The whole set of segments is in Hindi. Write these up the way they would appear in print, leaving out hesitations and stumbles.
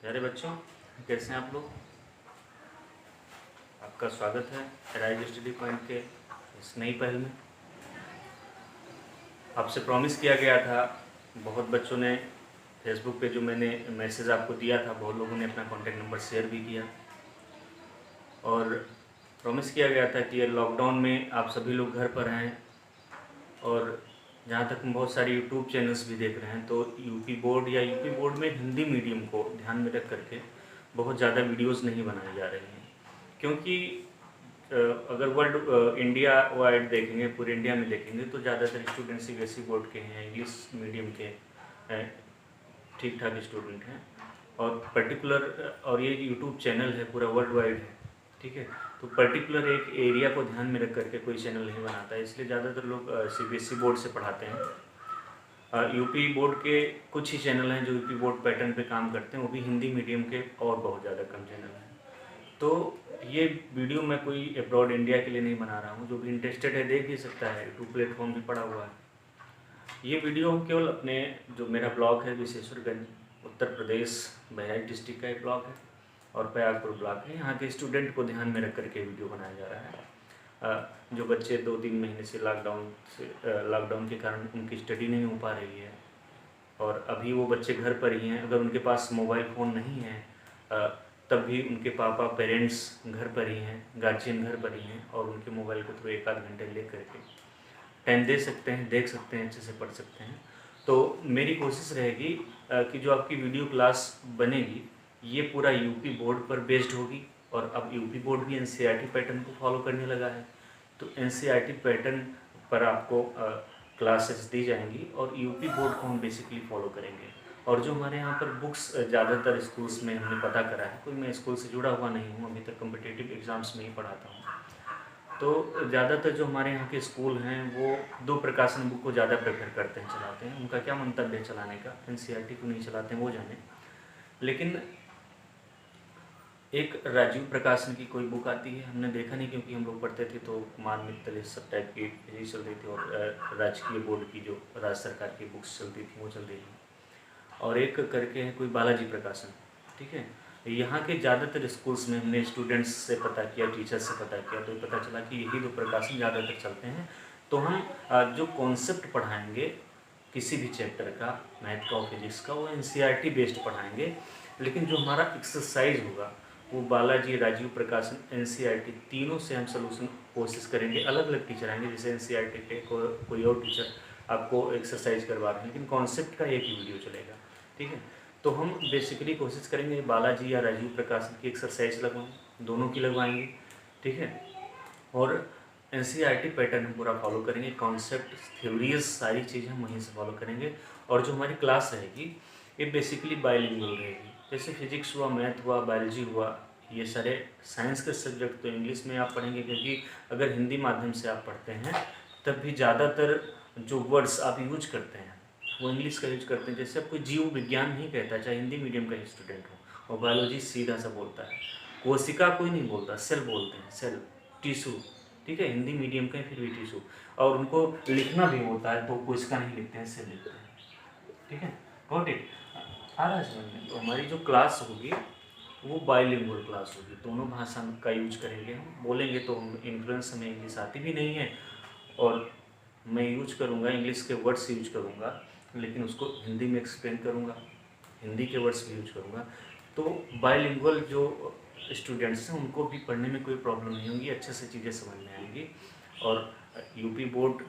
प्यारे बच्चों, कैसे हैं आप लोग। आपका स्वागत है राइज स्टडी पॉइंट के इस नई पहल में। आपसे प्रॉमिस किया गया था, बहुत बच्चों ने फेसबुक पे जो मैंने मैसेज आपको दिया था, बहुत लोगों ने अपना कॉन्टैक्ट नंबर शेयर भी किया और प्रॉमिस किया गया था कि ये लॉकडाउन में आप सभी लोग घर पर हैं। और जहाँ तक हम बहुत सारे यूट्यूब चैनल्स भी देख रहे हैं, तो यूपी बोर्ड में हिंदी मीडियम को ध्यान में रख करके बहुत ज़्यादा वीडियोस नहीं बनाई जा रही हैं, क्योंकि अगर वर्ल्ड इंडिया वाइड देखेंगे, पूरे इंडिया में देखेंगे, तो ज़्यादातर स्टूडेंट सीबीएसई बोर्ड के हैं, इंग्लिश मीडियम के ठीक ठाक स्टूडेंट हैं। और पर्टिकुलर और ये यूट्यूब चैनल है पूरा वर्ल्ड वाइड है, ठीक है। तो पर्टिकुलर एक एरिया को ध्यान में रख करके कोई चैनल नहीं बनाता है, इसलिए ज़्यादातर लोग सीबीएसई बोर्ड से पढ़ाते हैं। यूपी बोर्ड के कुछ ही चैनल हैं जो यूपी बोर्ड पैटर्न पे काम करते हैं, वो भी हिंदी मीडियम के, और बहुत ज़्यादा कम चैनल हैं। तो ये वीडियो मैं कोई अब्रॉड इंडिया के लिए नहीं बना रहा हूँ, जो भी इंटरेस्टेड है देख ही सकता है, यूट्यूब प्लेटफॉर्म भी पड़ा हुआ है। ये वीडियो हम केवल अपने जो मेरा ब्लॉग है विशेश्वरगंज उत्तर प्रदेश बहराइच डिस्ट्रिक्ट का एक ब्लॉग है और प्रयागपुर ब्लॉक है, यहाँ के स्टूडेंट को ध्यान में रख करके वीडियो बनाया जा रहा है। जो बच्चे 2-3 महीने से लॉकडाउन के कारण उनकी स्टडी नहीं हो पा रही है और अभी वो बच्चे घर पर ही हैं, अगर उनके पास मोबाइल फ़ोन नहीं है तब भी उनके पापा पेरेंट्स घर पर ही हैं, गार्जियन घर पर ही हैं और उनके मोबाइल को थोड़ा 1-8 घंटे ले करके टाइम दे सकते हैं, देख सकते हैं, अच्छे से पढ़ सकते हैं। तो मेरी कोशिश रहेगी कि जो आपकी वीडियो क्लास बनेगी ये पूरा यूपी बोर्ड पर बेस्ड होगी। और अब यूपी बोर्ड भी एनसीईआरटी पैटर्न को फॉलो करने लगा है, तो एनसीईआरटी पैटर्न पर आपको क्लासेस दी जाएंगी और यूपी बोर्ड को हम बेसिकली फॉलो करेंगे। और जो हमारे यहाँ पर बुक्स ज़्यादातर स्कूल्स में हमने पता करा है, कोई मैं स्कूल से जुड़ा हुआ नहीं हूँ, अभी तक कम्पिटिटिव एग्ज़ाम्स में ही पढ़ाता हूँ, तो ज़्यादातर जो हमारे यहाँ के स्कूल हैं वो 2 प्रकाशन बुक को ज़्यादा प्रेफर करते हैं, चलाते हैं। उनका क्या मंतव्य है चलाने का, एनसीईआरटी को नहीं चलाते हैं वो जाने। लेकिन एक राजीव प्रकाशन की कोई बुक आती है, हमने देखा नहीं क्योंकि हम लोग पढ़ते थे तो कुमार मित्तल इस सब टाइप की यही चल रही थी, और राजकीय बोर्ड की जो राज्य सरकार की बुक्स चलती थी वो चल रही थी। और एक करके है कोई बालाजी प्रकाशन, ठीक है। यहाँ के ज़्यादातर स्कूल्स में हमने स्टूडेंट्स से पता किया, टीचर्स से पता किया, तो पता चला कि यही 2 प्रकाशन ज़्यादातर चलते हैं। तो हम जो कॉन्सेप्ट पढ़ाएंगे किसी भी चैप्टर का, मैथ का और फिजिक्स का, वो एनसीईआरटी बेस्ड पढ़ाएंगे। लेकिन जो हमारा एक्सरसाइज होगा वो बालाजी, राजीव प्रकाशन, एनसीईआरटी तीनों से हम सोल्यूशन कोशिश करेंगे। अलग अलग टीचर आएंगे, जैसे एनसीईआरटी के कोई और टीचर आपको एक्सरसाइज करवा रहे हैं, लेकिन कॉन्सेप्ट का एक ही वीडियो चलेगा, ठीक है। तो हम बेसिकली कोशिश करेंगे बालाजी या राजीव प्रकाशन की एक्सरसाइज लगवाएं, दोनों की लगवाएंगे, ठीक है। और एनसीईआरटी पैटर्न हम पूरा फॉलो करेंगे, कॉन्सेप्ट, थ्योरीज, सारी चीज़ें हम वहीं से फॉलो करेंगे। और जो हमारी क्लास रहेगी ये बेसिकली बायलिंगुअल रहेगी, जैसे फिजिक्स हुआ, मैथ हुआ, बायोलॉजी हुआ, ये सारे साइंस के सब्जेक्ट तो इंग्लिश में आप पढ़ेंगे, क्योंकि अगर हिंदी माध्यम से आप पढ़ते हैं तब भी ज़्यादातर जो वर्ड्स आप यूज करते हैं वो इंग्लिश का यूज करते हैं। जैसे अब कोई जीव विज्ञान नहीं कहता, चाहे हिंदी मीडियम का ही स्टूडेंट हो, और बायोलॉजी सीधा सा बोलता है, कोशिका कोई नहीं बोलता, सेल बोलते हैं, सेल, टिश्यू, ठीक है। हिंदी मीडियम का है फिर भी टिश्यू, और उनको लिखना भी होता है तो कोशिका नहीं लिखते हैं, सेल लिखते हैं, ठीक है। गॉट इट, आ रहा है समझ में। तो हमारी जो क्लास होगी वो बाइलिंगुअल क्लास होगी, दोनों भाषा का यूज करेंगे। हम बोलेंगे तो हम इन्फ्लुएंस, हमें इंग्लिश आती भी नहीं है और मैं यूज करूँगा इंग्लिश के वर्ड्स यूज करूँगा, लेकिन उसको हिंदी में एक्सप्लेन करूँगा, हिंदी के वर्ड्स भी यूज करूँगा। तो बाइलिंगुअल जो स्टूडेंट्स हैं उनको भी पढ़ने में कोई प्रॉब्लम नहीं होगी, अच्छे से चीज़ें समझ में आएंगी। और यूपी बोर्ड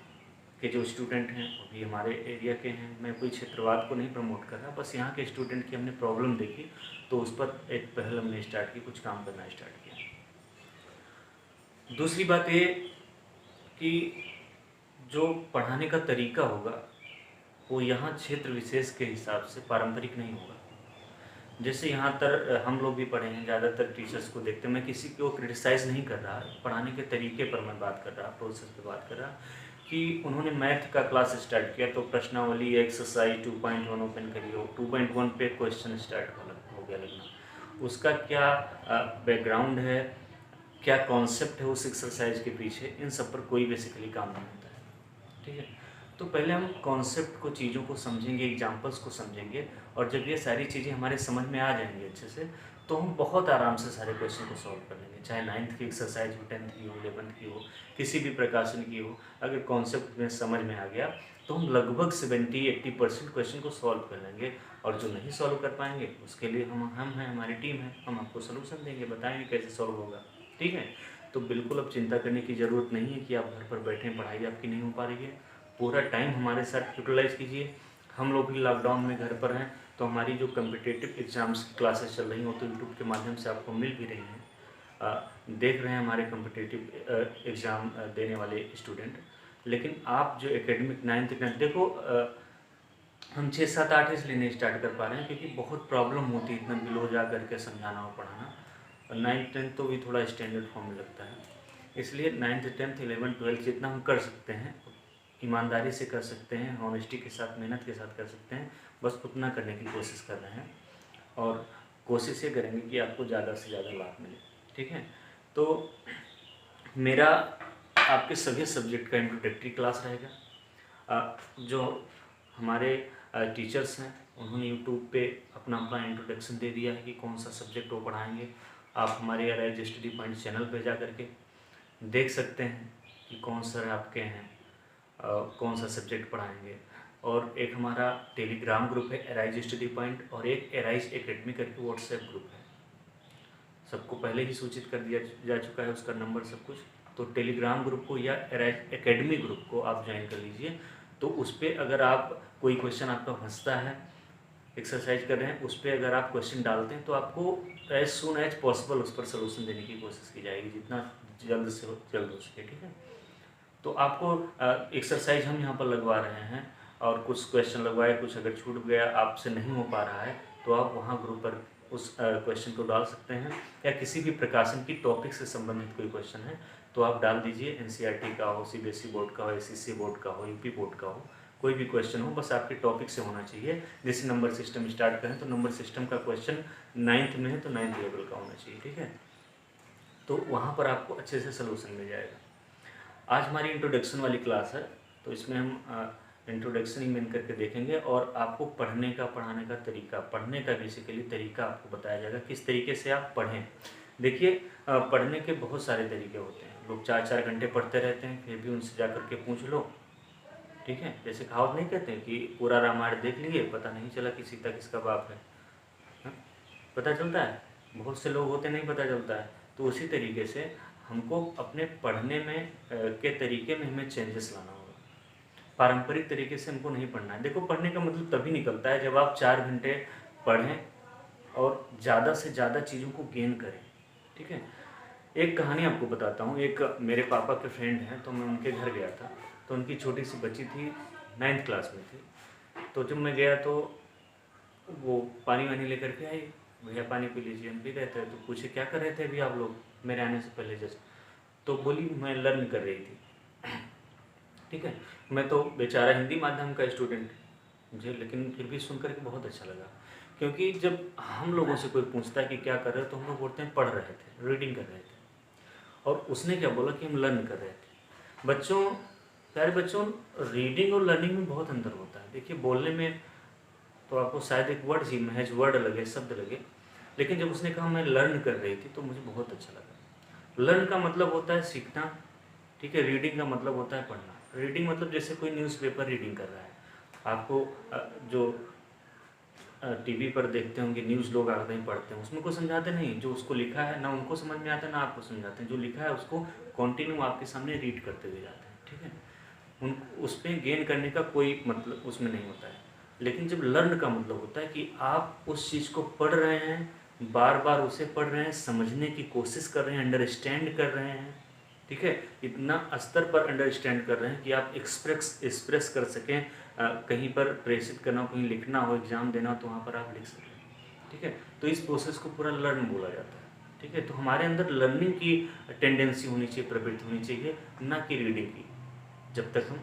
के जो स्टूडेंट हैं वो भी हमारे एरिया के हैं, मैं कोई क्षेत्रवाद को नहीं प्रमोट कर रहा, बस यहाँ के स्टूडेंट की हमने प्रॉब्लम देखी तो उस पर एक पहल हमने स्टार्ट की, कुछ काम करना स्टार्ट किया। दूसरी बात ये कि जो पढ़ाने का तरीका होगा वो यहाँ क्षेत्र विशेष के हिसाब से पारंपरिक नहीं होगा। जैसे यहाँ तर हम लोग भी पढ़े हैं, ज़्यादातर टीचर्स को देखते हैं, मैं किसी को क्रिटिसाइज़ नहीं कर रहा, पढ़ाने के तरीके पर मैं बात कर रहा, प्रोसेस पे बात कर रहा, कि उन्होंने मैथ का क्लास स्टार्ट किया तो प्रश्नावली एक्सरसाइज 2.1 ओपन करिए, 2.1 पे क्वेश्चन स्टार्ट हो गया लगना, उसका क्या बैकग्राउंड है, क्या कॉन्सेप्ट है उस एक्सरसाइज के पीछे, इन सब पर कोई बेसिकली काम नहीं होता है, ठीक है। तो पहले हम कॉन्सेप्ट को, चीज़ों को समझेंगे, एग्जाम्पल्स को समझेंगे, और जब ये सारी चीज़ें हमारे समझ में आ जाएंगी अच्छे से, तो हम बहुत आराम से सारे क्वेश्चन को सॉल्व कर लेंगे। चाहे 9th की एक्सरसाइज हो, 10th की हो, 11th की हो, किसी भी प्रकाशन की हो, अगर कॉन्सेप्ट में समझ में आ गया तो हम लगभग 70-80% क्वेश्चन को सॉल्व कर लेंगे। और जो नहीं सॉल्व कर पाएंगे उसके लिए हम हैं, हमारी टीम है, हम आपको सोल्यूशन देंगे, बताएंगे कैसे सॉल्व होगा। ठीक है, तो बिल्कुल अब चिंता करने की ज़रूरत नहीं है कि आप घर पर बैठे हैं, पढ़ाई आपकी नहीं हो पा रही है। पूरा टाइम हमारे साथ यूटिलाइज़ कीजिए। हम लोग भी लॉकडाउन में घर पर हैं, तो हमारी जो कम्पिटिटिव एग्ज़ाम्स की क्लासेस चल रही हैं वो तो यूट्यूब के माध्यम से आपको मिल भी रही हैं। देख रहे हैं हमारे कम्पिटिटिव एग्ज़ाम देने वाले स्टूडेंट। लेकिन आप जो एकेडमिक 9th 10th देखो, हम 6, 7, 8 इसलिए नहीं स्टार्ट कर पा रहे हैं क्योंकि बहुत प्रॉब्लम होती है इतना बिलो जा करके समझाना और पढ़ाना। और 9th 10th तो भी थोड़ा स्टैंडर्ड फॉर्म में लगता है, इसलिए 9th 10th 11th 12th जितना हम कर सकते हैं, ईमानदारी से कर सकते हैं, ऑनेस्टी के साथ, मेहनत के साथ कर सकते हैं, बस उतना करने की कोशिश कर रहे हैं। और कोशिश ये करेंगे कि आपको ज़्यादा से ज़्यादा लाभ मिले। ठीक है, तो मेरा आपके सभी सब्जेक्ट का इंट्रोडक्टरी क्लास रहेगा। जो हमारे टीचर्स हैं उन्होंने यूट्यूब पे अपना अपना इंट्रोडक्शन दे दिया है कि कौन सा सब्जेक्ट वो पढ़ाएंगे। आप हमारे अराइज स्टडी पॉइंट चैनल पे जा करके देख सकते हैं कि कौन सर आपके हैं, कौन सा सब्जेक्ट पढ़ाएंगे। और एक हमारा टेलीग्राम ग्रुप है अराइज स्टडी पॉइंट, और एक अराइज एकेडमी करके व्हाट्सएप ग्रुप है। सबको पहले ही सूचित कर दिया जा चुका है उसका नंबर, सब कुछ। तो टेलीग्राम ग्रुप को या अराइज एकेडमी ग्रुप को आप ज्वाइन कर लीजिए। तो उस पर अगर आप कोई क्वेश्चन आपका फंसता है, एक्सरसाइज कर रहे हैं, उस पर अगर आप क्वेश्चन डालते हैं तो आपको एज सुन एज पॉसिबल उस पर सोल्यूशन देने की कोशिश की जाएगी, जितना जल्द से जल्द हो सके। ठीक है, तो आपको एक्सरसाइज हम यहाँ पर लगवा रहे हैं, और कुछ क्वेश्चन लगवाए, कुछ अगर छूट गया, आपसे नहीं हो पा रहा है, तो आप वहाँ ग्रुप पर उस क्वेश्चन को डाल सकते हैं। या किसी भी प्रकाशन की टॉपिक से संबंधित कोई क्वेश्चन है तो आप डाल दीजिए, NCERT का हो, CBSE बोर्ड का हो, SCC बोर्ड का हो, UP बोर्ड का हो, कोई भी क्वेश्चन हो, बस आपके टॉपिक से होना चाहिए। जैसे नंबर सिस्टम स्टार्ट करें तो नंबर सिस्टम का क्वेश्चन 9th में है तो 9th लेवल का होना चाहिए। ठीक है, तो वहाँ पर आपको अच्छे से सोल्यूशन मिल जाएगा। आज हमारी इंट्रोडक्शन वाली क्लास है, तो इसमें हम इंट्रोडक्शन ही मेन करके देखेंगे, और आपको पढ़ने का, पढ़ाने का तरीका, पढ़ने का बेसिकली तरीका आपको बताया जाएगा, किस तरीके से आप पढ़ें। देखिए, पढ़ने के बहुत सारे तरीके होते हैं। लोग 4-4 घंटे पढ़ते रहते हैं, फिर भी उनसे जा कर के पूछ लो। ठीक है, जैसे कहावत नहीं कहते कि पूरा रामायण देख लिए, पता नहीं चला कि सीता किसका बाप है। हाँ? पता चलता है, बहुत से लोग होते नहीं पता चलता है। तो उसी तरीके से हमको अपने पढ़ने में के तरीके में हमें चेंजेस लाना होगा। पारंपरिक तरीके से हमको नहीं पढ़ना है। देखो, पढ़ने का मतलब तभी निकलता है जब आप 4 घंटे पढ़ें और ज़्यादा से ज़्यादा चीज़ों को गेन करें। ठीक है, एक कहानी आपको बताता हूँ। एक मेरे पापा के फ्रेंड हैं, तो मैं उनके घर गया था, तो उनकी छोटी सी बच्ची थी, 9th क्लास में थी। तो जब मैं गया तो वो पानी वानी लेकर के आई, भैया पानी पी लीजिए। हम पी रहे थे, तो पूछे क्या कर रहे थे अभी आप लोग, मेरे आने से पहले जस्ट। तो बोली मैं लर्न कर रही थी। ठीक है, मैं तो बेचारा हिंदी माध्यम का स्टूडेंट मुझे, लेकिन फिर भी सुन करके बहुत अच्छा लगा। क्योंकि जब हम लोगों से कोई पूछता है कि क्या कर रहे हो, तो हम लोग बोलते हैं पढ़ रहे थे, रीडिंग कर रहे थे। और उसने क्या बोला कि हम लर्न कर रहे थे। बच्चों, प्यारे बच्चों, रीडिंग और लर्निंग में बहुत अंतर होता है। देखिए, बोलने में तो आपको शायद एक वर्ड ही, महज वर्ड लगे, शब्द लगे, लेकिन जब उसने कहा मैं लर्न कर रही थी तो मुझे बहुत अच्छा लगा। लर्न का मतलब होता है सीखना। ठीक है, रीडिंग का मतलब होता है पढ़ना। रीडिंग मतलब जैसे कोई न्यूज़पेपर रीडिंग कर रहा है। आपको जो टीवी पर देखते होंगे न्यूज़, लोग आते हैं पढ़ते हैं, उसमें कोई समझाते नहीं। जो उसको लिखा है ना उनको समझ में आता है ना आपको समझाते हैं। जो लिखा है उसको कंटिन्यू आपके सामने रीड करते हुए जाते हैं। ठीक है, उन उस पर गेन करने का कोई मतलब उसमें नहीं होता है। लेकिन जब लर्न का मतलब होता है कि आप उस चीज़ को पढ़ रहे हैं, बार बार उसे पढ़ रहे हैं, समझने की कोशिश कर रहे हैं, अंडरस्टैंड कर रहे हैं। ठीक है, इतना स्तर पर अंडरस्टैंड कर रहे हैं कि आप एक्सप्रेस कर सकें। कहीं पर प्रेषित करना हो, कहीं लिखना हो, एग्ज़ाम देना हो, तो वहाँ पर आप लिख सकें। ठीक है, तो इस प्रोसेस को पूरा लर्न बोला जाता है। ठीक है, तो हमारे अंदर लर्निंग की टेंडेंसी होनी चाहिए, प्रवृत्ति होनी चाहिए, ना कि रीडिंग की, जब तक हम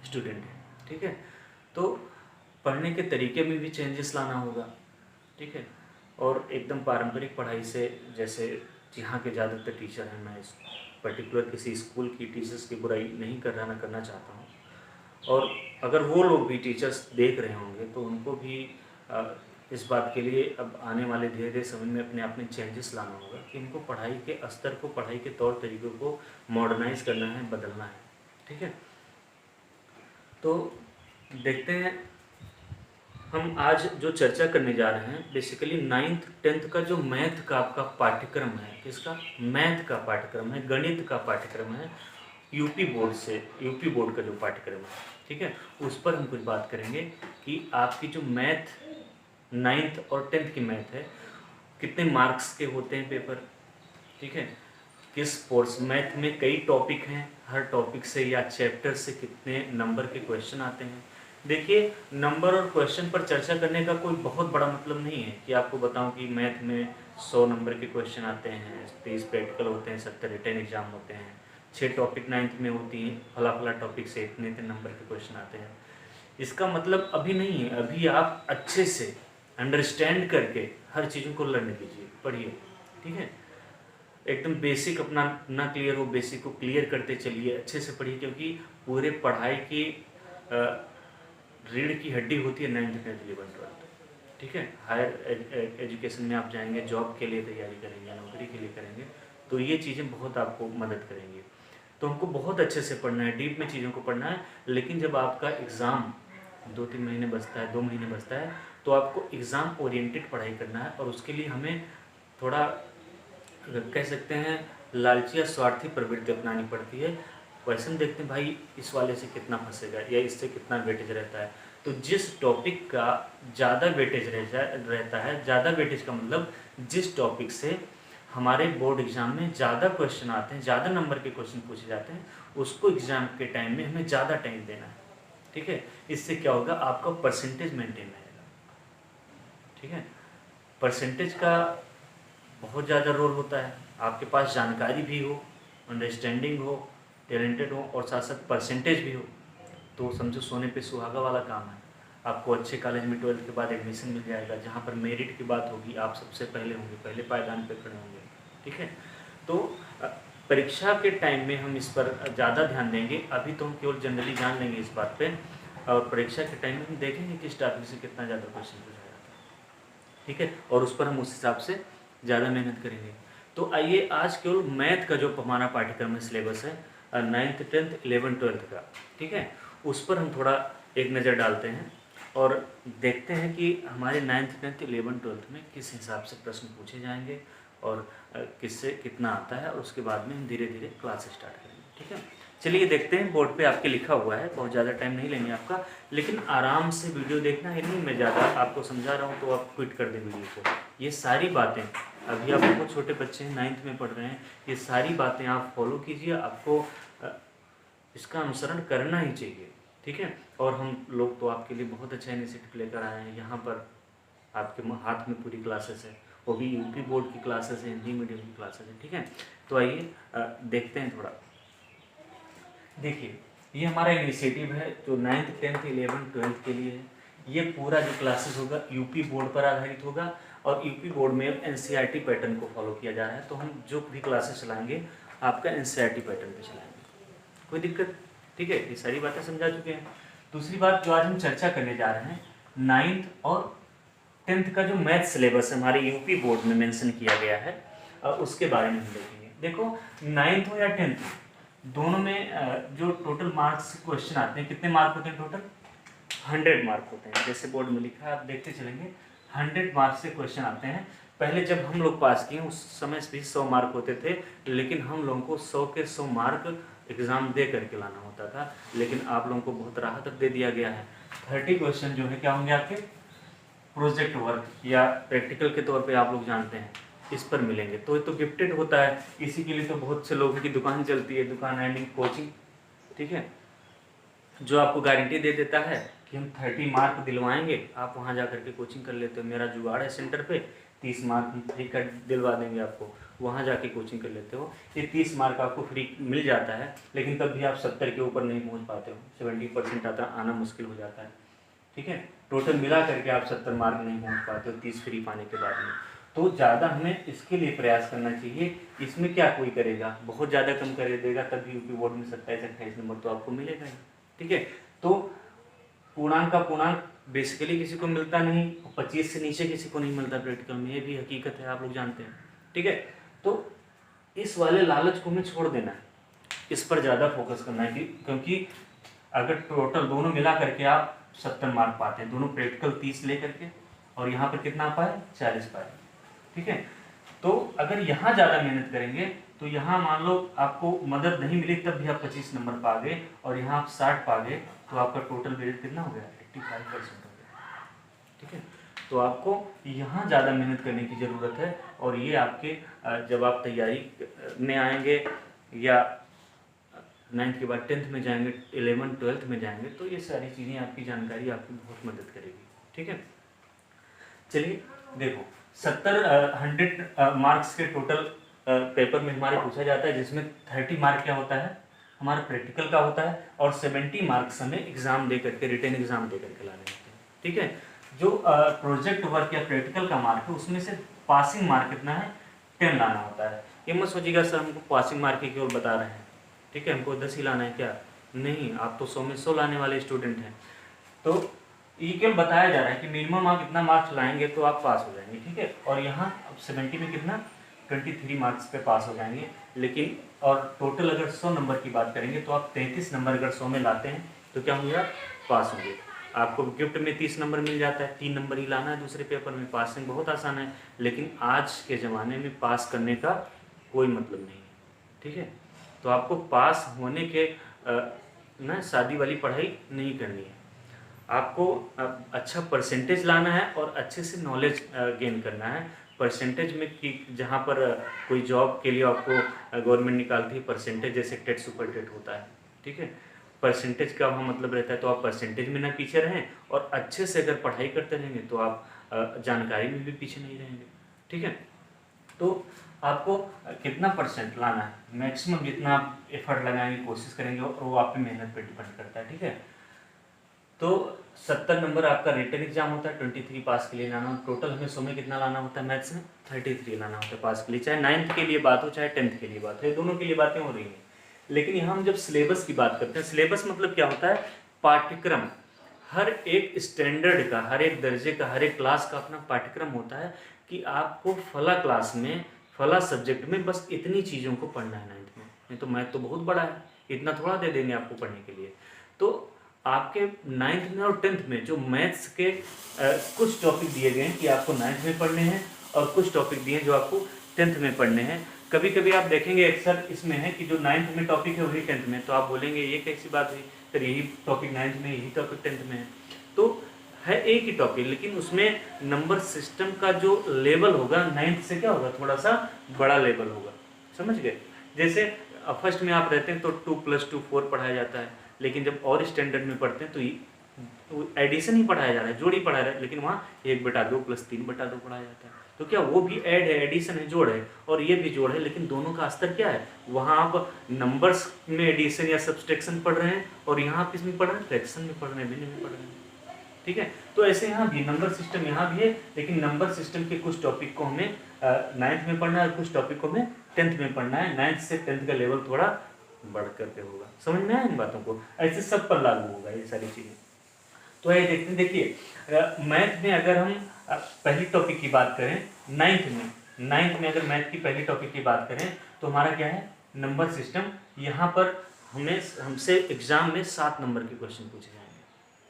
स्टूडेंट हैं। ठीक है, तो पढ़ने के तरीके में भी चेंजेस लाना होगा। ठीक है, और एकदम पारंपरिक पढ़ाई से, जैसे यहाँ के ज़्यादातर टीचर हैं, मैं इस पर्टिकुलर किसी स्कूल की टीचर्स की बुराई नहीं कर रहा, ना करना चाहता हूँ, और अगर वो लोग भी टीचर्स देख रहे होंगे तो उनको भी इस बात के लिए अब आने वाले धीरे धीरे समय में अपने आप में चेंजेस लाना होगा कि इनको पढ़ाई के स्तर को, पढ़ाई के तौर तरीक़ों को मॉडर्नाइज करना है, बदलना है। ठीक है, तो देखते हैं हम आज जो चर्चा करने जा रहे हैं बेसिकली 9th 10th का जो मैथ का आपका पाठ्यक्रम है, किसका, मैथ का पाठ्यक्रम है, गणित का पाठ्यक्रम है, यूपी बोर्ड का जो पाठ्यक्रम है, ठीक है, उस पर हम कुछ बात करेंगे कि आपकी जो मैथ 9th और 10th की मैथ है कितने मार्क्स के होते हैं पेपर। ठीक है, किस कोर्स, मैथ में कई टॉपिक हैं, हर टॉपिक से या चैप्टर से कितने नंबर के क्वेश्चन आते हैं। देखिए, नंबर और क्वेश्चन पर चर्चा करने का कोई बहुत बड़ा मतलब नहीं है कि आपको बताऊं कि मैथ में 100 नंबर के क्वेश्चन आते हैं, 30 प्रैक्टिकल होते हैं, 70 रिटन एग्जाम होते हैं, 6 टॉपिक 9th में होती हैं, फला टॉपिक से इतने नंबर के क्वेश्चन आते हैं। इसका मतलब अभी नहीं है, अभी आप अच्छे से अंडरस्टैंड करके हर चीज़ों को लर्न कीजिए, पढ़िए। ठीक है, एकदम बेसिक अपना ना क्लियर हो, बेसिक को क्लियर करते चलिए, अच्छे से पढ़िए, क्योंकि पूरे पढ़ाई की रीढ़ की हड्डी होती है 9th 10th 11th 12th। ठीक है, हायर एजुकेशन में आप जाएंगे, जॉब के लिए तैयारी करेंगे, नौकरी के लिए करेंगे, तो ये चीज़ें बहुत आपको मदद करेंगी। तो हमको बहुत अच्छे से पढ़ना है, डीप में चीज़ों को पढ़ना है। लेकिन जब आपका एग्ज़ाम 2-3 महीने बचता है, 2 महीने बचता है, तो आपको एग्ज़ाम ओरिएंटेड पढ़ाई करना है, और उसके लिए हमें थोड़ा कह सकते हैं लालची या स्वार्थी प्रवृत्ति अपनानी पड़ती है। क्वेश्चन देखते हैं भाई इस वाले से कितना फंसेगा या इससे कितना वेटेज रहता है, तो जिस टॉपिक का ज़्यादा वेटेज रहता है, ज़्यादा वेटेज का मतलब जिस टॉपिक से हमारे बोर्ड एग्जाम में ज़्यादा क्वेश्चन आते हैं, ज़्यादा नंबर के क्वेश्चन पूछे जाते हैं, उसको एग्जाम के टाइम में हमें ज़्यादा टाइम देना है। ठीक है, इससे क्या होगा, आपका परसेंटेज मेंटेन रहेगा। ठीक है, परसेंटेज का बहुत ज़्यादा रोल होता है। आपके पास जानकारी भी हो, अंडरस्टैंडिंग हो, टैलेंटेड हो, और साथ साथ परसेंटेज भी हो, तो समझो सोने पे सुहागा वाला काम है। आपको अच्छे कॉलेज में 12th के बाद एडमिशन मिल जाएगा, जहाँ पर मेरिट की बात होगी, आप सबसे पहले होंगे, पहले पायदान पे खड़े होंगे। ठीक है, तो परीक्षा के टाइम में हम इस पर ज़्यादा ध्यान देंगे। अभी तो हम केवल जनरली जान लेंगे इस बात पे, और परीक्षा के टाइम में हम देखेंगे किस टॉपिक से कितना ज़्यादा क्वेश्चन पूछा जाता है। ठीक है, और उस पर हम उस हिसाब से ज़्यादा मेहनत करेंगे। तो आइए आज केवल मैथ का जो हमारा पाठ्यक्रम है, सिलेबस है 9th 10th 11th 12th का, ठीक है, उस पर हम थोड़ा एक नज़र डालते हैं और देखते हैं कि हमारे 9th 10th 11th 12th में किस हिसाब से प्रश्न पूछे जाएंगे और किससे कितना आता है, और उसके बाद में हम धीरे धीरे क्लास स्टार्ट करेंगे। ठीक है, चलिए देखते हैं। बोर्ड पे आपके लिखा हुआ है, बहुत ज़्यादा टाइम नहीं लेंगे आपका, लेकिन आराम से वीडियो देखना है। नहीं मैं ज़्यादा आपको समझा रहा हूँ तो आप क्विट कर दें वीडियो को। ये सारी बातें, अभी आप बहुत छोटे बच्चे हैं, 9th में पढ़ रहे हैं, ये सारी बातें आप फॉलो कीजिए, आपको इसका अनुसरण करना ही चाहिए। ठीक है, और हम लोग तो आपके लिए बहुत अच्छा इनिशिएटिव लेकर आए हैं। यहाँ पर आपके हाथ में पूरी क्लासेस है, वो भी यूपी बोर्ड की क्लासेस है, हिंदी मीडियम की क्लासेस है। ठीक है, तो आइए देखते हैं थोड़ा। देखिए, ये हमारा इनिशिएटिव है जो 9th 10th 11th 12th के लिए है। ये पूरा जो क्लासेस होगा यूपी बोर्ड पर आधारित होगा, और यूपी बोर्ड में एनसीईआरटी पैटर्न को फॉलो किया जा रहा है। तो हम जो भी क्लासेस चलाएंगे आपका एनसीईआरटी पैटर्न पे चलाएंगे, कोई दिक्कत। ठीक है, ये सारी बातें समझा चुके हैं। दूसरी बात जो आज हम चर्चा करने जा रहे हैं, 9th और 10th का जो मैथ सिलेबस हमारे यूपी बोर्ड में मेंशन किया गया है, उसके बारे में हम देखेंगे। देखो, 9th हो या 10th, दोनों में जो टोटल मार्क्स क्वेश्चन आते हैं, कितने मार्क होते हैं टोटल? 100 मार्क होते हैं। जैसे बोर्ड में लिखा है, आप देखते चलेंगे, 100 मार्क से क्वेश्चन आते हैं। पहले जब हम लोग पास किए उस समय भी 100 मार्क होते थे, लेकिन हम लोगों को 100 के 100 मार्क एग्ज़ाम दे करके लाना होता था। लेकिन आप लोगों को बहुत राहत दे दिया गया है। 30 क्वेश्चन जो है क्या होंगे आपके? प्रोजेक्ट वर्क या प्रैक्टिकल के तौर पे आप लोग जानते हैं, इस पर मिलेंगे। तो ये तो गिफ्टेड होता है, इसी के लिए तो बहुत से लोगों की दुकान चलती है, दुकान एंडिंग कोचिंग। ठीक है, जो आपको गारंटी दे देता है कि हम 30 मार्क दिलवाएंगे, आप वहाँ जा करके कोचिंग कर लेते हो। मेरा जुगाड़ है सेंटर पे, 30 मार्क हम फ्री कर दिलवा देंगे आपको, वहाँ जाके कोचिंग कर लेते हो। ये 30 मार्क आपको फ्री मिल जाता है, लेकिन तब भी आप 70 के ऊपर नहीं पहुँच पाते हो, 70% आना मुश्किल हो जाता है। ठीक है, टोटल मिला करके आप 70 मार्क नहीं पहुँच पाते हो 30 फ्री पाने के बाद में। तो ज़्यादा हमें इसके लिए प्रयास करना चाहिए। इसमें क्या कोई करेगा, बहुत ज़्यादा कम कर देगा, तभी यूपी बोर्ड में 27-28 नंबर तो आपको मिलेगा ही। ठीक है, तो पूर्णांक का पूर्णांक बेसिकली किसी को मिलता नहीं, 25 से नीचे किसी को नहीं मिलता प्रैक्टिकल में, ये भी हकीकत है, आप लोग जानते हैं। ठीक है, तो इस वाले लालच को हमें छोड़ देना है, इस पर ज़्यादा फोकस करना है क्योंकि अगर टोटल दोनों मिला करके आप 70 मार्क पाते हैं, दोनों प्रैक्टिकल 30 ले करके, और यहाँ पर कितना पाए 40 पाए। ठीक है, तो अगर यहाँ ज़्यादा मेहनत करेंगे तो यहाँ मान लो आपको मदद नहीं मिली तब भी आप 25 नंबर पा गए, और यहाँ आप 60 पा गए, तो आपका टोटल मेरिट कितना हो गया 85% हो गया। ठीक है, तो आपको यहाँ ज़्यादा मेहनत करने की ज़रूरत है, और ये आपके जब आप तैयारी में आएंगे या 9th के बाद 10th में जाएंगे, 11th 12th में जाएंगे, तो ये सारी चीज़ें आपकी जानकारी आपकी बहुत मदद करेगी। ठीक है, चलिए देखो 100 मार्क्स के टोटल पेपर में हमारे पूछा जाता है, जिसमें 30 मार्क क्या होता है हमारा प्रैक्टिकल का होता है, और 70 मार्क्स हमें एग्जाम दे करके, रिटन एग्जाम दे करके लाने होते हैं। ठीक है, जो प्रोजेक्ट वर्क या प्रैक्टिकल का मार्क है उसमें से पासिंग मार्क कितना है 10 लाना होता है। ये मत सोचिएगा सर हमको पासिंग मार्क की केवल बता रहे हैं, ठीक है, हमको 10 ही लाना है क्या, नहीं, आप तो 100 में 100 लाने वाले स्टूडेंट हैं। तो ये केवल बताया जा रहा है कि मिनिमम आप इतना मार्क्स लाएंगे तो आप पास हो जाएंगे। ठीक है, और यहाँ अब 70 में कितना 23 मार्क्स पे पास हो जाएंगे, लेकिन और टोटल अगर 100 नंबर की बात करेंगे तो आप 33 नंबर अगर 100 में लाते हैं तो क्या होंगे, आप पास होंगे। आपको गिफ्ट में 30 नंबर मिल जाता है, 3 नंबर ही लाना है दूसरे पेपर में, पासिंग बहुत आसान है। लेकिन आज के ज़माने में पास करने का कोई मतलब नहीं है। ठीक है, तो आपको पास होने के ना शादी वाली पढ़ाई नहीं करनी है, आपको अच्छा परसेंटेज लाना है और अच्छे से नॉलेज गेन करना है। परसेंटेज में कि जहाँ पर कोई जॉब के लिए आपको गवर्नमेंट निकालती है परसेंटेज, जैसे टेट सुपर टेट होता है। ठीक है, परसेंटेज का वहाँ मतलब रहता है, तो आप परसेंटेज में ना पीछे रहें, और अच्छे से अगर पढ़ाई करते रहेंगे तो आप जानकारी में भी पीछे नहीं रहेंगे। ठीक है, तो आपको कितना परसेंट लाना है, मैक्सिमम जितना आप एफर्ट लगाएंगे, कोशिश करेंगे, और वो आप पे मेहनत पे डिपेंड करता है। ठीक है, तो 70 नंबर आपका रिटन एग्जाम होता है, 23 पास के लिए लाना, टोटल हमें 100 में कितना लाना होता है, मैथ्स में 33 लाना होता है पास के लिए, चाहे 9th के लिए बात हो चाहे 10th के लिए बात हो, ये दोनों के लिए बातें हो रही हैं। लेकिन यहाँ हम जब सिलेबस की बात करते हैं, सिलेबस मतलब क्या होता है, पाठ्यक्रम। हर एक स्टैंडर्ड का, हर एक दर्जे का, हर एक क्लास का अपना पाठ्यक्रम होता है कि आपको फला क्लास में, फला सब्जेक्ट में बस इतनी चीज़ों को पढ़ना है 9th में। नहीं तो मैथ तो बहुत बड़ा है, इतना थोड़ा दे देंगे आपको पढ़ने के लिए। तो आपके 9th में और 10th में जो मैथ्स के कुछ टॉपिक दिए गए हैं कि आपको 9th में पढ़ने हैं, और कुछ टॉपिक दिए हैं जो आपको 10th में पढ़ने हैं। कभी कभी आप देखेंगे अक्सर इसमें है कि जो 9th में टॉपिक है वही 10th में, तो आप बोलेंगे ये कैसी बात हुई, फिर यही टॉपिक 9th में, यही टॉपिक 10th में है। तो है एक ही टॉपिक, लेकिन उसमें नंबर सिस्टम का जो लेवल होगा 9th से क्या होगा, थोड़ा सा बड़ा लेवल होगा। समझ गए, जैसे फर्स्ट में आप रहते हैं तो 2 + 2 4 पढ़ाया जाता है, लेकिन जब और स्टैंडर्ड में पढ़ते हैं तो एडिशन ही पढ़ाया जा रहा है, जोड़ ही पढ़ाया रहा है, लेकिन वहाँ 1/2 + 3/2 पढ़ाया जाता है। तो क्या वो भी ऐड है, एडिशन है, जोड़ है, और ये भी जोड़ है, लेकिन दोनों का स्तर क्या है, वहाँ आप नंबर्स में एडिशन या सब्सट्रैक्शन पढ़ रहे हैं, और यहाँ आप किसमें पढ़ रहे हैं, फ्रैक्शन में पढ़ रहे हैं, भिन्न में पढ़ रहे हैं। ठीक है, तो ऐसे यहाँ भी नंबर सिस्टम यहाँ भी है, लेकिन नंबर सिस्टम के कुछ टॉपिक को हमें 9th में पढ़ना है, कुछ टॉपिक को हमें 10th में पढ़ना है। 9th से 10th का लेवल थोड़ा बढ़ करके होगा। समझ में आया इन बातों को, ऐसे सब पर लागू होगा ये सारी चीज़ें। तो ये देखते हैं, देखिए मैथ में अगर हम पहली टॉपिक की बात करें, 9th में अगर मैथ की पहली टॉपिक की बात करें तो हमारा क्या है, नंबर सिस्टम। यहाँ पर हमसे एग्जाम में 7 नंबर के क्वेश्चन पूछे जाएंगे।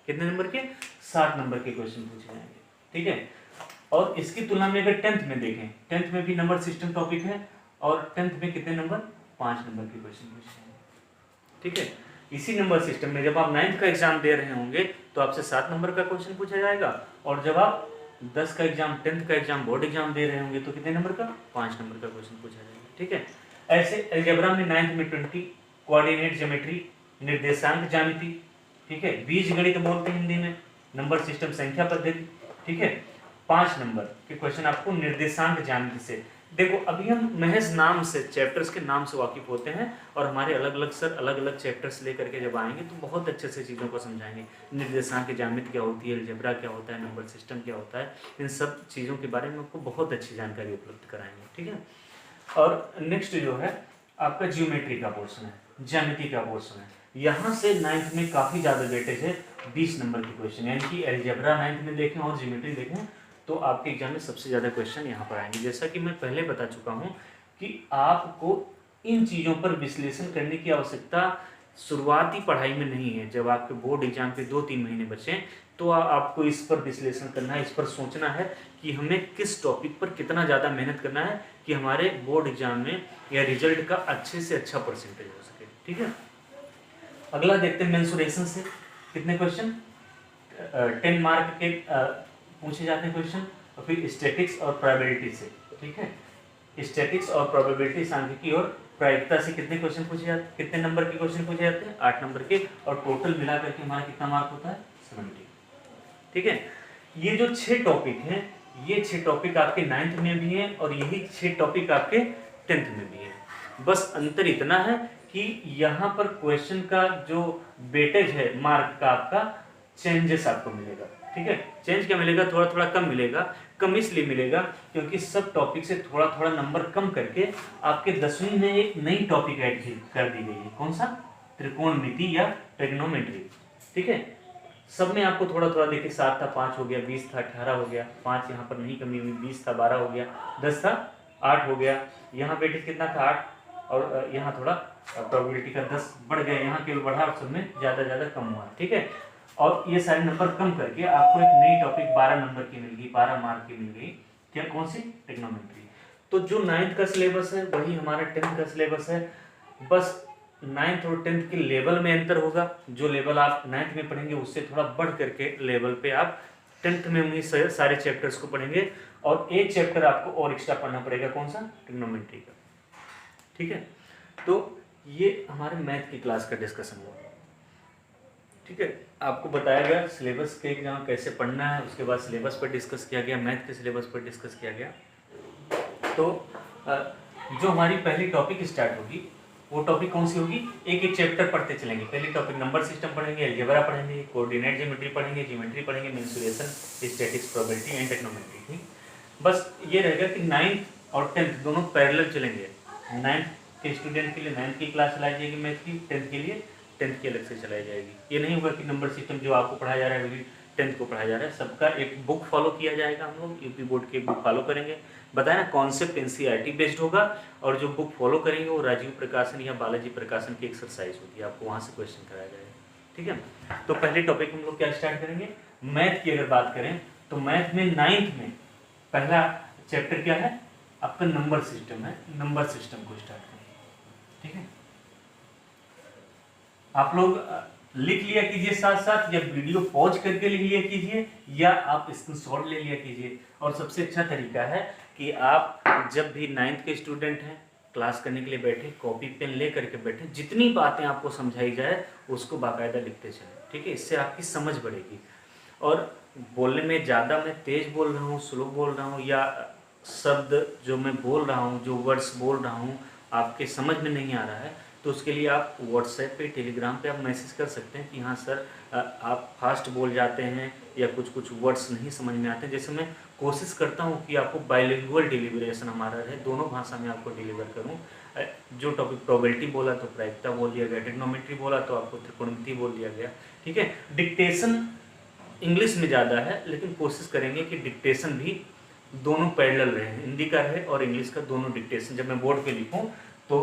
कितने नंबर के, 7 नंबर के क्वेश्चन पूछे जाएंगे। ठीक है, और इसकी तुलना में अगर 10th में देखें, 10th में भी नंबर सिस्टम टॉपिक है, और 10th में कितने नंबर, 5 नंबर के क्वेश्चन पूछे जाएंगे। ठीक है, इसी नंबर सिस्टम में जब आप 9th का एग्जाम दे रहे होंगे तो आपसे 7 नंबर का क्वेश्चन पूछा जाएगा, और जब आप 10 का एग्जाम, 10th का एग्जाम, बोर्ड एग्जाम दे रहे होंगे तो कितने नंबर का, 5 नंबर का क्वेश्चन पूछा जाएगा। ठीक है, ऐसे अलजेब्रा में 9th में 20, कोऑर्डिनेट ज्योमेट्री, निर्देशांक ज्यामिति, ठीक है, बीज गणित बोलते हैं हिंदी में, नंबर सिस्टम संख्या पद्धति। ठीक है, 5 नंबर के क्वेश्चन आपको निर्देशांक ज्यामिति से। देखो अभी हम महज नाम से, चैप्टर्स के नाम से वाकिफ होते हैं, और हमारे अलग अलग सर अलग अलग चैप्टर्स लेकर के जब आएंगे तो बहुत अच्छे से चीज़ों को समझाएंगे। निर्देशांक ज्यामिति क्या होती है, अलजेब्रा क्या होता है, नंबर सिस्टम क्या होता है, इन सब चीज़ों के बारे में आपको बहुत अच्छी जानकारी उपलब्ध कराएंगे। ठीक है, और नेक्स्ट जो है आपका ज्योमेट्री का पोर्शन है, ज्यामिति का पोर्शन है। यहाँ से 9th में काफ़ी ज़्यादा वेटेज है, 20 नंबर के क्वेश्चन, यानी कि अलजेब्रा 9th में देखें और ज्योमेट्री देखें तो आपके एग्जाम में सबसे ज़्यादा क्वेश्चन यहाँ पर आएंगे। जैसा कि मैं पहले बता चुका हूँ कि आपको इन चीज़ों पर विश्लेषण करने की आवश्यकता शुरुआती पढ़ाई में नहीं है। जब आपके बोर्ड एग्जाम के 2-3 महीने बचे तो आपको इस पर विश्लेषण करना है, इस पर सोचना है कि हमें किस टॉपिक पर कितना ज़्यादा मेहनत करना है कि हमारे बोर्ड एग्जाम में या रिजल्ट का अच्छे से अच्छा परसेंटेज हो सके। ठीक है, अगला देखते हैं मेंसुरेशन से कितने क्वेश्चन 10 मार्क के पूछे जाते हैं क्वेश्चन, और फिर स्टैटिक्स और प्रोबेबिलिटी से। ठीक है, स्टैटिक्स और प्रोबेबिलिटी सांख्यिकी और प्रायिकता से कितने क्वेश्चन पूछे जाते हैं, कितने नंबर के क्वेश्चन पूछे जाते हैं, 8 नंबर के, और टोटल मिला करके हमारा कितना मार्क होता है 70। ठीक है, ये जो 6 टॉपिक हैं, ये 6 टॉपिक आपके 9th में भी हैं और यही 6 टॉपिक आपके 10th में भी हैं। बस अंतर इतना है कि यहाँ पर क्वेश्चन का जो वेटेज है मार्क का आपका चेंजेस आपको मिलेगा। ठीक है, चेंज क्या मिलेगा, थोड़ा थोड़ा कम मिलेगा। कम इसलिए मिलेगा क्योंकि सब टॉपिक से थोड़ा थोड़ा नंबर कम करके आपके 10वीं में एक नई टॉपिक ऐड कर दी गई है। कौन सा, त्रिकोणमिति या ट्रिग्नोमेट्री। ठीक है, सब में आपको थोड़ा थोड़ा देखिए, 7 था 5 हो गया, 20 था 18 हो गया, 5 यहाँ पर नहीं कमी हुई, 20 था 12 हो गया, 10 था 8 हो गया, यहाँ वेटेज कितना था 8, और यहाँ थोड़ा प्रोबेबिलिटी का 10 बढ़ गया, यहाँ केवल बढ़ा और सब में ज़्यादा कम हुआ। ठीक है, और ये सारे नंबर कम करके आपको एक नई टॉपिक 12 नंबर की मिल गई, 12 मार्क की मिल गई। क्या, कौन सी, ट्रिग्नोमेट्री। तो जो 9th का सिलेबस है वही हमारा 10th का सिलेबस है, बस 9th और 10th के लेवल में अंतर होगा। जो लेवल आप 9th में पढ़ेंगे उससे थोड़ा बढ़ करके लेवल पे आप 10th में उन्हीं सारे चैप्टर्स को पढ़ेंगे, और एक चैप्टर आपको और एक्स्ट्रा पढ़ना पड़ेगा, कौन सा, ट्रिग्नोमेट्री का। ठीक है, तो ये हमारे मैथ की क्लास का डिस्कशन हुआ। ठीक है, आपको बताया गया सिलेबस के एग्जाम कैसे पढ़ना है, उसके बाद सिलेबस पर डिस्कस किया गया, मैथ के सिलेबस पर डिस्कस किया गया। तो जो हमारी पहली टॉपिक स्टार्ट होगी वो टॉपिक कौन सी होगी, एक एक चैप्टर पढ़ते चलेंगे। पहली टॉपिक नंबर सिस्टम पढ़ेंगे, अलजेब्रा पढ़ेंगे, कोऑर्डिनेट ज्योमेट्री पढ़ेंगे, ज्योमेट्री पढ़ेंगे, mensuration, statics, probability and trigonometry. ठीक, बस ये रहेगा कि 9th और 10th दोनों पैरेलल चलेंगे। 9th के स्टूडेंट के लिए 9th की क्लास चलाई जाएगी मैथ की, 10th के लिए 10th की अलग से चलाई जाएगी। ये नहीं होगा कि नंबर सिस्टम जो आपको पढ़ाया जा रहा है वही 10th को पढ़ाया जा रहा है, सबका एक बुक फॉलो किया जाएगा। हम लोग यूपी बोर्ड के बुक फॉलो करेंगे, बताया ना, कॉन्सेप्ट एनसीईआरटी बेस्ड होगा, और जो बुक फॉलो करेंगे वो राजीव प्रकाशन या बालाजी प्रकाशन की एक्सरसाइज होगी, आपको वहाँ से क्वेश्चन कराया जाएगा। ठीक है, तो पहले टॉपिक हम लोग क्या स्टार्ट करेंगे, मैथ की अगर बात करें तो मैथ में 9th में पहला चैप्टर क्या है आपका, नंबर सिस्टम है। नंबर सिस्टम को स्टार्ट करेंगे। ठीक है, आप लोग लिख लिया कीजिए साथ साथ, या वीडियो पॉज करके लिख लिया कीजिए, या आप स्क्रीनशॉट ले लिया कीजिए। और सबसे अच्छा तरीका है कि आप जब भी 9th के स्टूडेंट हैं, क्लास करने के लिए बैठे, कॉपी पेन ले करके बैठे, जितनी बातें आपको समझाई जाए उसको बाकायदा लिखते चलें। ठीक है, इससे आपकी समझ बढ़ेगी। और बोलने में ज़्यादा मैं तेज़ बोल रहा हूँ, स्लो बोल रहा हूँ, या शब्द जो मैं बोल रहा हूँ, जो वर्ड्स बोल रहा हूँ आपके समझ में नहीं आ रहा है, तो उसके लिए आप व्हाट्सएप पे, टेलीग्राम पे आप मैसेज कर सकते हैं कि हाँ सर आप फास्ट बोल जाते हैं या कुछ वर्ड्स नहीं समझ में आते हैं। जैसे मैं कोशिश करता हूँ कि आपको बाइलिंगुअल डिलीवरेशन हमारा रहे, दोनों भाषा में आपको डिलीवर करूँ। जो टॉपिक प्रोबेबिलिटी बोला तो प्रायिकता बोल दिया गया, ट्रिग्नोमेट्री बोला तो आपको त्रिकोणमिति बोल दिया गया। ठीक है, डिक्टेशन इंग्लिश में ज़्यादा है, लेकिन कोशिश करेंगे कि डिक्टेशन भी दोनों पैरेलल रहे, हिंदी का रहे और इंग्लिश का, दोनों डिक्टेशन। जब मैं बोर्ड पे लिखूं तो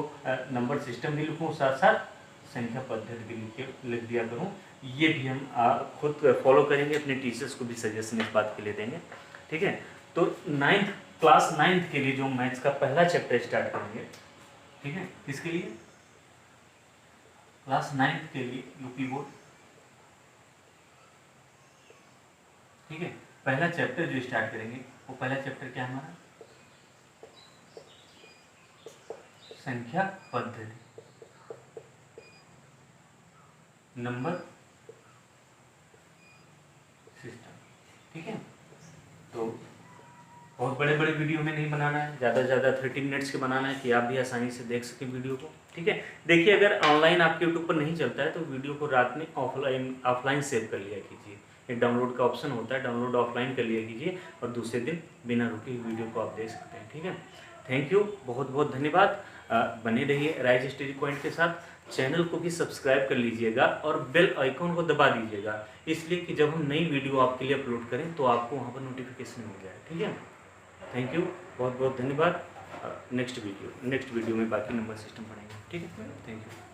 नंबर सिस्टम भी लिखूं, साथ साथ संख्या पद्धति भी लिख दिया करूं। ये भी हम खुद फॉलो करेंगे, अपने टीचर्स को भी सजेशन इस बात के लिए देंगे। ठीक है, तो क्लास 9th के लिए जो मैथ्स का पहला चैप्टर स्टार्ट करेंगे। ठीक है, किसके लिए, क्लास 9th के लिए यूपी बोर्ड। ठीक है, पहला चैप्टर जो स्टार्ट करेंगे वो पहला चैप्टर क्या है हमारा, संख्या पद्धति, नंबर सिस्टम। ठीक है, तो बहुत बड़े बड़े वीडियो में नहीं बनाना है, ज़्यादा से ज़्यादा 30 मिनट्स के बनाना है कि आप भी आसानी से देख सकें वीडियो को। ठीक है, देखिए अगर ऑनलाइन आपके यूट्यूब पर नहीं चलता है तो वीडियो को रात में ऑफलाइन सेव कर लिया कीजिए। एक डाउनलोड का ऑप्शन होता है, डाउनलोड ऑफलाइन कर लिया कीजिए और दूसरे दिन बिना रुके वीडियो को आप देख सकते हैं। ठीक है, थैंक यू, बहुत बहुत धन्यवाद। बने रहिए राइज स्टडी पॉइंट के साथ। चैनल को भी सब्सक्राइब कर लीजिएगा और बेल आइकॉन को दबा दीजिएगा, इसलिए कि जब हम नई वीडियो आपके लिए अपलोड करें तो आपको वहाँ पर नोटिफिकेशन मिल जाए। ठीक है, थैंक यू, बहुत बहुत धन्यवाद। नेक्स्ट वीडियो में बाकी नंबर सिस्टम पढ़ेंगे। ठीक है, थैंक यू।